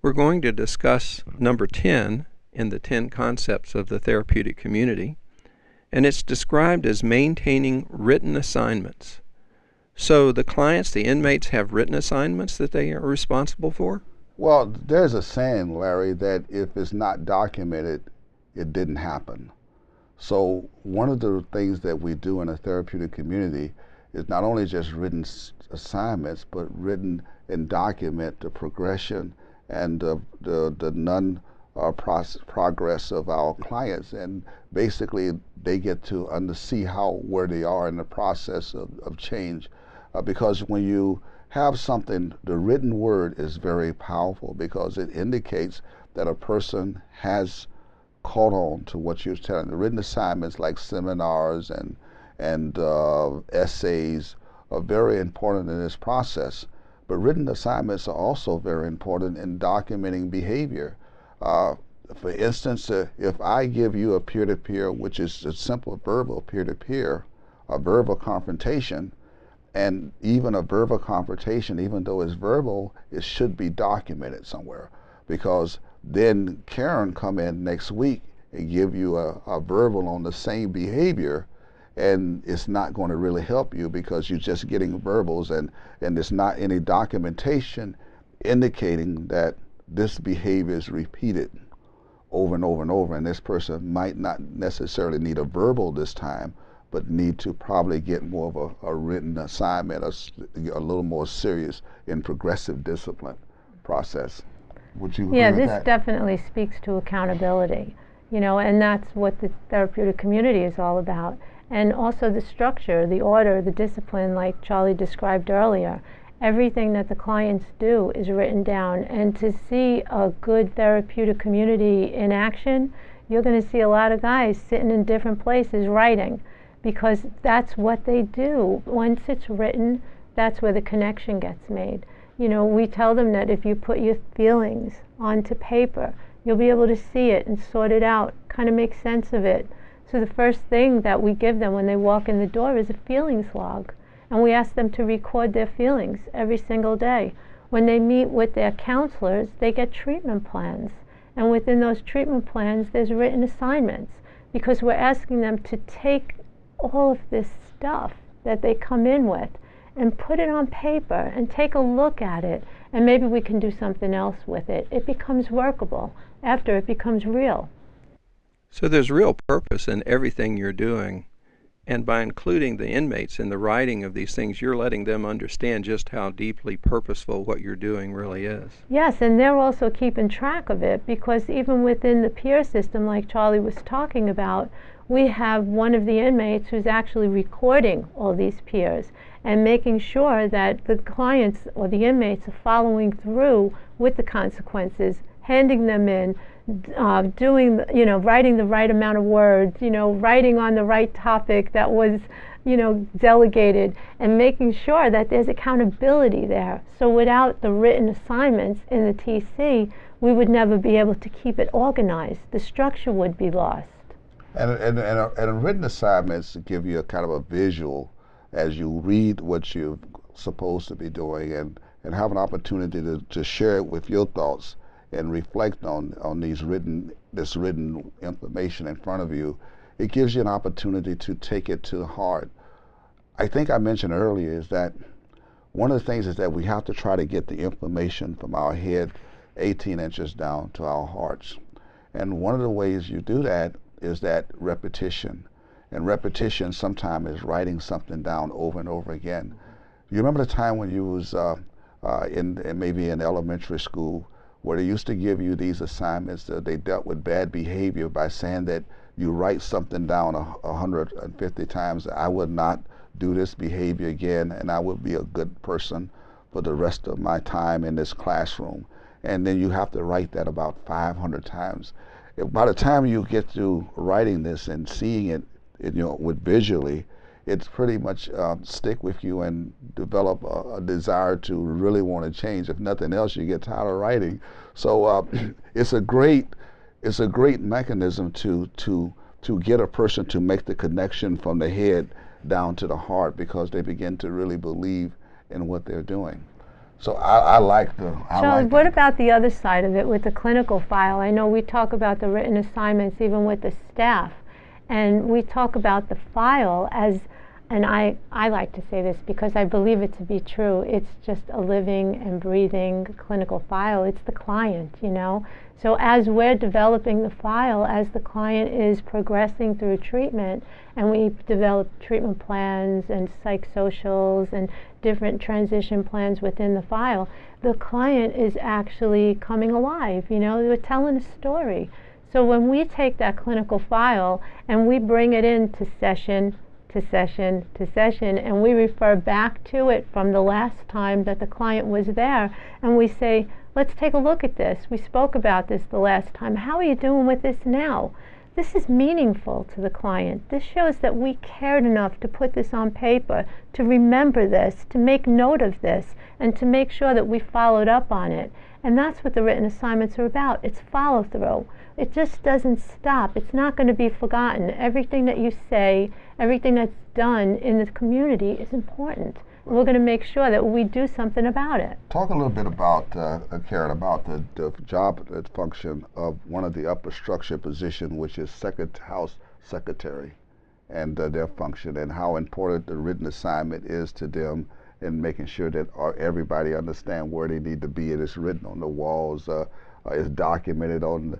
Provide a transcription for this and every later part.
We're going to discuss number 10 in the 10 concepts of the therapeutic community, and it's described as maintaining written assignments. So the clients, the inmates, have written assignments that they are responsible for? Well, there's a saying, Larry, that if it's not documented, it didn't happen. So one of the things that we do in a therapeutic community is not only just written assignments, but written and document the progression and the progress of our clients. And basically, they get to see where they are in the process of change. Because when you have something, the written word is very powerful because it indicates that a person has caught on to what you're telling. The written assignments like seminars and essays are very important in this process. But written assignments are also very important in documenting behavior. For instance, if I give you a peer-to-peer, which is a simple verbal peer-to-peer, a verbal confrontation, and even a verbal confrontation, even though it's verbal, it should be documented somewhere, because then Karen come in next week and give you a verbal on the same behavior, and it's not going to really help you because you're just getting verbals and there's not any documentation indicating that this behavior is repeated over and over and over, and this person might not necessarily need a verbal this time, but need to probably get more of a written assignment, a little more serious in progressive discipline process. Would you agree with that? Yeah, this definitely speaks to accountability, and that's what the therapeutic community is all about. And also the structure, the order, the discipline, like Charlie described earlier. Everything that the clients do is written down. And to see a good therapeutic community in action, you're going to see a lot of guys sitting in different places writing, because that's what they do. Once it's written, that's where the connection gets made. We tell them that if you put your feelings onto paper, you'll be able to see it and sort it out, kind of make sense of it. So the first thing that we give them when they walk in the door is a feelings log. And we ask them to record their feelings every single day. When they meet with their counselors, they get treatment plans. And within those treatment plans, there's written assignments, because we're asking them to take all of this stuff that they come in with and put it on paper and take a look at it, and maybe we can do something else with it. It becomes workable after it becomes real. So there's real purpose in everything you're doing, and by including the inmates in the writing of these things, you're letting them understand just how deeply purposeful what you're doing really is. Yes, and they're also keeping track of it, because even within the peer system, like Charlie was talking about, we have one of the inmates who's actually recording all these peers and making sure that the clients or the inmates are following through with the consequences, handing them in, writing the right amount of words, writing on the right topic that was, delegated, and making sure that there's accountability there. So without the written assignments in the TC, we would never be able to keep it organized. The structure would be lost. And written assignments give you a kind of a visual as you read what you're supposed to be doing, and have an opportunity to share it with your thoughts and reflect on this written information in front of you. It gives you an opportunity to take it to heart. I think I mentioned earlier is that one of the things is that we have to try to get the information from our head 18 inches down to our hearts. And one of the ways you do that is that repetition. And repetition sometimes is writing something down over and over again. You remember the time when you was maybe in elementary school, where they used to give you these assignments that they dealt with bad behavior by saying that you write something down 150 times. I would not do this behavior again, and I would be a good person for the rest of my time in this classroom. And then you have to write that about 500 times. By the time you get through writing this and seeing it, with visually, it's pretty much stick with you and develop a desire to really want to change. If nothing else, you get tired of writing. So it's a great mechanism to get a person to make the connection from the head down to the heart, because they begin to really believe in what they're doing. So I like the. Charlie, what about the other side of it with the clinical file? I know we talk about the written assignments even with the staff, and we talk about the file as, and I like to say this because I believe it to be true, it's just a living and breathing clinical file. It's the client, you know. So as we're developing the file, as the client is progressing through treatment, and we develop treatment plans and psychosocials and different transition plans within the file, the client is actually coming alive, you know, we're telling a story. So when we take that clinical file and we bring it into session to session to session, and we refer back to it from the last time that the client was there, and we say, let's take a look at this. We spoke about this the last time. How are you doing with this now? This is meaningful to the client. This shows that we cared enough to put this on paper, to remember this, to make note of this, and to make sure that we followed up on it. And that's what the written assignments are about. It's follow through. It just doesn't stop. It's not going to be forgotten. Everything that you say, everything that's done in the community is important. And we're going to make sure that we do something about it. Talk a little bit about, Karen, about the job function of one of the upper structure position, which is House Secretary, and their function, and how important the written assignment is to them in making sure that everybody understand where they need to be. It is written on the walls, it's documented on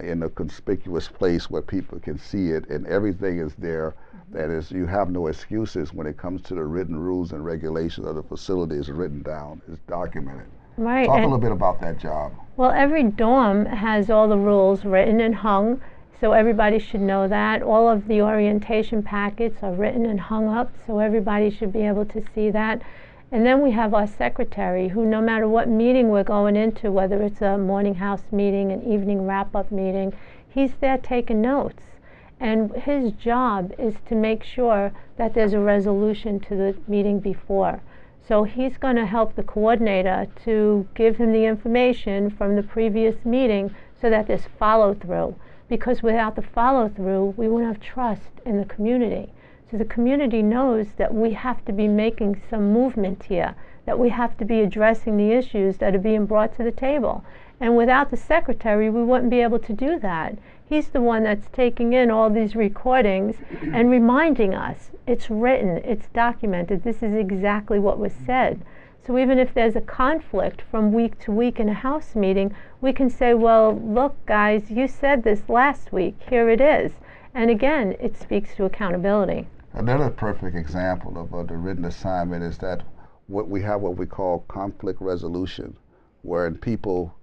in a conspicuous place where people can see it, and everything is there. That is, you have no excuses when it comes to the written rules and regulations of the facility. Is written down, it's documented. Right. Talk a little bit about that job. Well, every dorm has all the rules written and hung, so everybody should know that. All of the orientation packets are written and hung up, so everybody should be able to see that. And then we have our secretary, who no matter what meeting we're going into, whether it's a morning house meeting, an evening wrap-up meeting, he's there taking notes. And his job is to make sure that there's a resolution to the meeting before. So he's going to help the coordinator to give him the information from the previous meeting so that there's follow-through. Because without the follow-through, we won't have trust in the community. So the community knows that we have to be making some movement here, that we have to be addressing the issues that are being brought to the table. And without the secretary, we wouldn't be able to do that. He's the one that's taking in all these recordings and reminding us, it's written, it's documented, this is exactly what was said. So even if there's a conflict from week to week in a house meeting, we can say, well, look guys, you said this last week, here it is. And again, it speaks to accountability. Another perfect example of the written assignment is that what we call conflict resolution, wherein people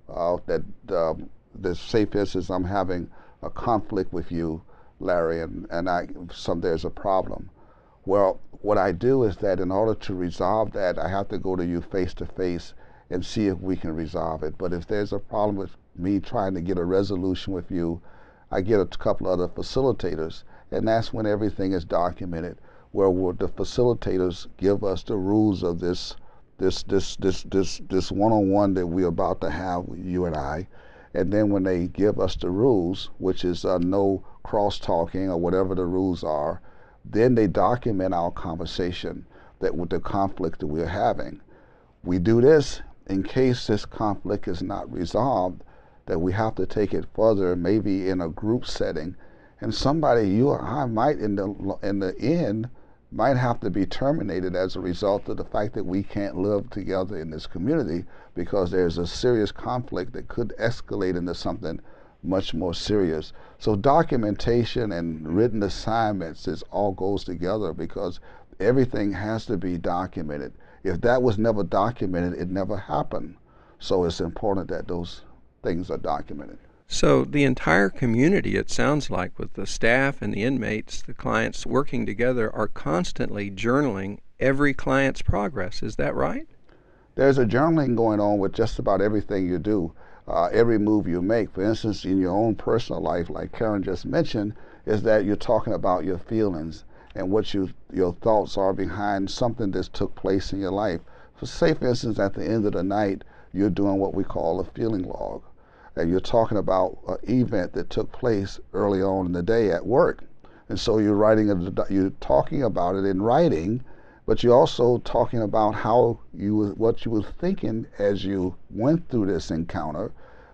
say, for instance, I'm having a conflict with you, Larry, and there's a problem. Well, what I do is that in order to resolve that, I have to go to you face to face and see if we can resolve it. But if there's a problem with me trying to get a resolution with you, I get a couple other facilitators, and that's when everything is documented, where the facilitators give us the rules of this one-on-one that we're about to have, you and I. And then when they give us the rules, which is no cross-talking or whatever the rules are, then they document our conversation with the conflict that we're having. We do this in case this conflict is not resolved, that we have to take it further, maybe in a group setting, and somebody, you or I, might in the end might have to be terminated as a result of the fact that we can't live together in this community because there's a serious conflict that could escalate into something much more serious. So documentation and written assignments all goes together because everything has to be documented. If that was never documented, it never happened. So it's important that those things are documented. So the entire community, it sounds like, with the staff and the inmates, the clients working together, are constantly journaling every client's progress. Is that right? There's a journaling going on with just about everything you do, every move you make. For instance, in your own personal life, like Karen just mentioned, is that you're talking about your feelings and what your thoughts are behind something that took place in your life. So say, for instance, at the end of the night, you're doing what we call a feeling log. And you're talking about an event that took place early on in the day at work. And so you're talking about it in writing, but you're also talking about what you were thinking as you went through this encounter,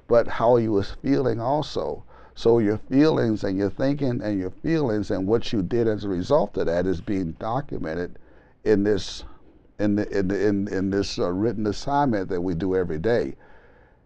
but how you was feeling also. So your feelings and your thinking and your feelings and what you did as a result of that is being documented in this written assignment that we do every day.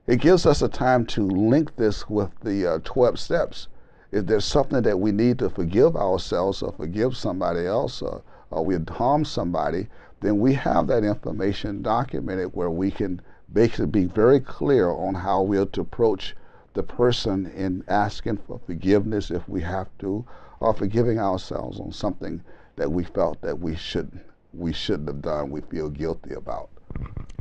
It gives us a time to link this with the 12 steps. If there's something that we need to forgive ourselves or forgive somebody else, or we harm somebody, then we have that information documented where we can basically be very clear on how we're to approach the person in asking for forgiveness if we have to, or forgiving ourselves on something that we felt that we shouldn't have done, we feel guilty about.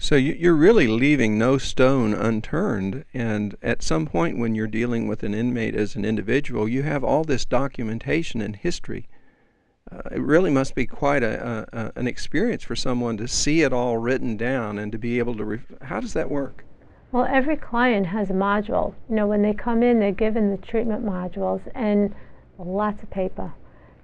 So you're really leaving no stone unturned, and at some point when you're dealing with an inmate as an individual, you have all this documentation and history. It really must be quite an experience for someone to see it all written down and to be able to how does that work? Well, every client has a module. You know, when they come in, they're given the treatment modules and lots of paper,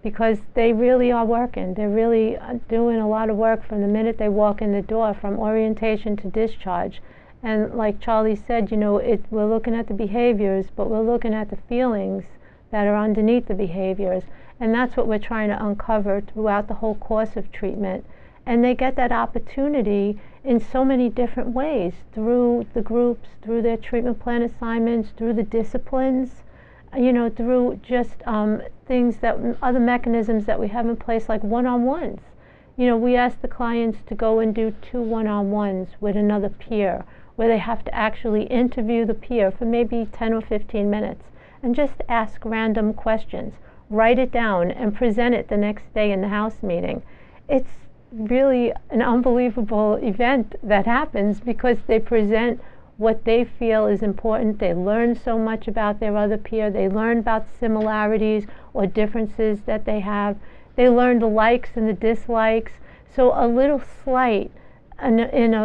because they really are working. They're really doing a lot of work from the minute they walk in the door, from orientation to discharge. And like Charlie said, you know, we're looking at the behaviors, but we're looking at the feelings that are underneath the behaviors. And that's what we're trying to uncover throughout the whole course of treatment. And they get that opportunity in so many different ways, through the groups, through their treatment plan assignments, through the disciplines, you know, through just things that, other mechanisms that we have in place, like one-on-ones. You know, we ask the clients to go and do 2 one-on-ones with another peer, where they have to actually interview the peer for maybe 10 or 15 minutes and just ask random questions, write it down, and present it the next day in the house meeting. It's really an unbelievable event that happens, because they present what they feel is important. They learn so much about their other peer. They learn about similarities or differences that they have. They learn the likes and the dislikes. So a little slight in a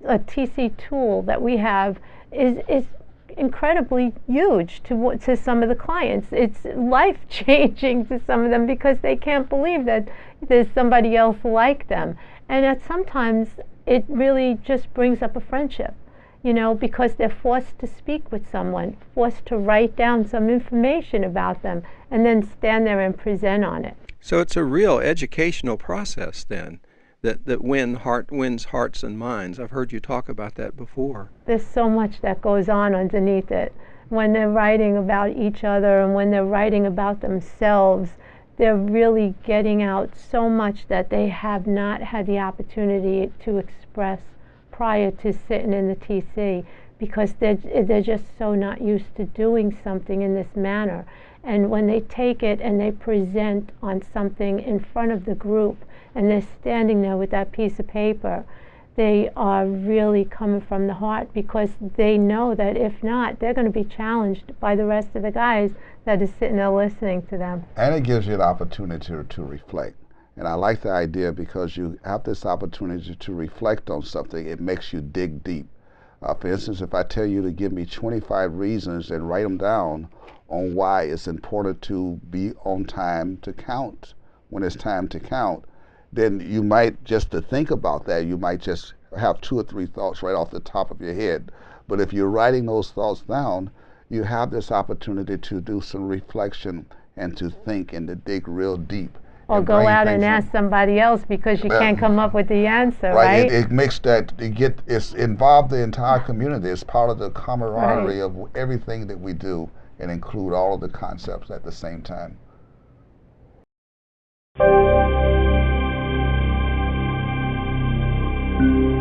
TC tool that we have is incredibly huge to some of the clients. It's life-changing to some of them, because they can't believe that there's somebody else like them. And sometimes it really just brings up a friendship, you know, because they're forced to speak with someone, forced to write down some information about them, and then stand there and present on it. So it's a real educational process then, that wins hearts and minds. I've heard you talk about that before. There's so much that goes on underneath it. When they're writing about each other and when they're writing about themselves, they're really getting out so much that they have not had the opportunity to express prior to sitting in the TC, because they're just so not used to doing something in this manner. And when they take it and they present on something in front of the group, and they're standing there with that piece of paper, they are really coming from the heart, because they know that if not, they're going to be challenged by the rest of the guys that is sitting there listening to them. And it gives you an opportunity to reflect. And I like the idea, because you have this opportunity to reflect on something. It makes you dig deep. For instance, if I tell you to give me 25 reasons and write them down on why it's important to be on time to count when it's time to count, then you might, just to think about that, you might just have 2 or 3 thoughts right off the top of your head. But if you're writing those thoughts down, you have this opportunity to do some reflection and to think and to dig real deep. Or go out and ask somebody else, because you can't come up with the answer, right? It makes that, it's involved the entire community. It's part of the camaraderie of everything that we do, and include all of the concepts at the same time. Thank you.